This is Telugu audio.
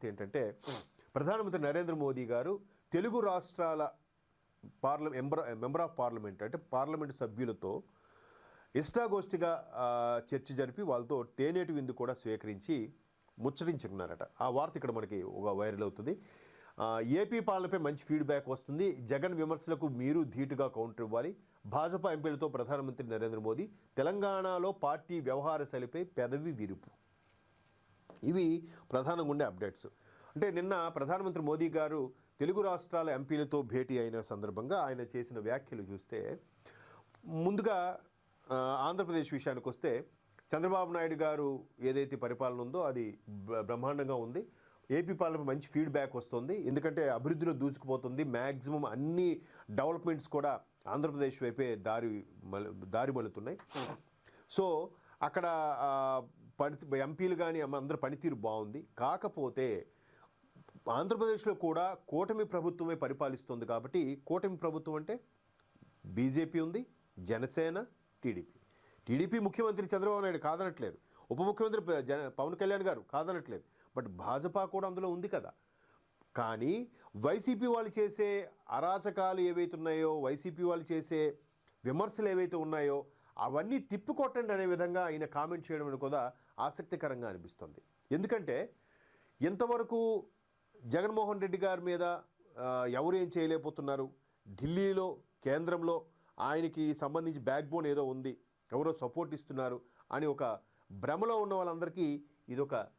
ఏంటంటే ప్రధానమంత్రి నరేంద్ర మోదీ గారు తెలుగు రాష్ట్రాల మెంబర్ ఆఫ్ పార్లమెంట్ అంటే పార్లమెంట్ సభ్యులతో ఇష్టాగోష్ఠిగా చర్చ జరిపి వాళ్ళతో తేనేటి విందు కూడా స్వీకరించి ముచ్చటించుకున్నారట. ఆ వార్త ఇక్కడ మనకి ఒక వైరల్ అవుతుంది. ఏపీ పాలనపై మంచి ఫీడ్బ్యాక్ వస్తుంది. జగన్ విమర్శలకు మీరు ధీటుగా కౌంటర్ ఇవ్వాలి. భాజపా ఎంపీలతో ప్రధానమంత్రి నరేంద్ర మోదీ తెలంగాణలో పార్టీ వ్యవహార శైలిపై పెదవి విరుపు. ఇవి ప్రధానంగా ఉండే అప్డేట్స్. అంటే నిన్న ప్రధానమంత్రి మోదీ గారు తెలుగు రాష్ట్రాల ఎంపీలతో భేటీ అయిన సందర్భంగా ఆయన చేసిన వ్యాఖ్యలు చూస్తే, ముందుగా ఆంధ్రప్రదేశ్ విషయానికి వస్తే చంద్రబాబు నాయుడు గారు ఏదైతే పరిపాలన ఉందో అది బ్రహ్మాండంగా ఉంది. ఏపీ పాలన మంచి ఫీడ్బ్యాక్ వస్తుంది. ఎందుకంటే అభివృద్ధిలో దూసుకుపోతుంది. మ్యాక్సిమం అన్ని డెవలప్మెంట్స్ కూడా ఆంధ్రప్రదేశ్ వైపే దారి మలుతున్నాయి. సో అక్కడ ఎంపీలు కానీ అందరి పనితీరు బాగుంది. కాకపోతే ఆంధ్రప్రదేశ్లో కూడా కూటమి ప్రభుత్వమే పరిపాలిస్తుంది. కాబట్టి కూటమి ప్రభుత్వం అంటే బీజేపీ ఉంది, జనసేన, టీడీపీ ముఖ్యమంత్రి చంద్రబాబు నాయుడు కాదనట్లేదు, ఉప ముఖ్యమంత్రి పవన్ కళ్యాణ్ గారు కాదనట్లేదు, బట్ భాజపా కూడా అందులో ఉంది కదా. కానీ వైసీపీ వాళ్ళు చేసే అరాచకాలు ఏవైతే ఉన్నాయో, వైసీపీ వాళ్ళు చేసే విమర్శలు ఏవైతే ఉన్నాయో అవన్నీ తిప్పికొట్టండి అనే విధంగా ఆయన కామెంట్ చేయడం కూడా ఆసక్తికరంగా అనిపిస్తుంది. ఎందుకంటే ఎంతవరకు జగన్మోహన్ రెడ్డి గారి మీద ఎవరు ఏం చేయలేకపోతున్నారు, ఢిల్లీలో కేంద్రంలో ఆయనకి సంబంధించి బ్యాక్ బోన్ ఏదో ఉంది, ఎవరో సపోర్ట్ ఇస్తున్నారు అని ఒక భ్రమలో ఉన్న వాళ్ళందరికీ ఇదొక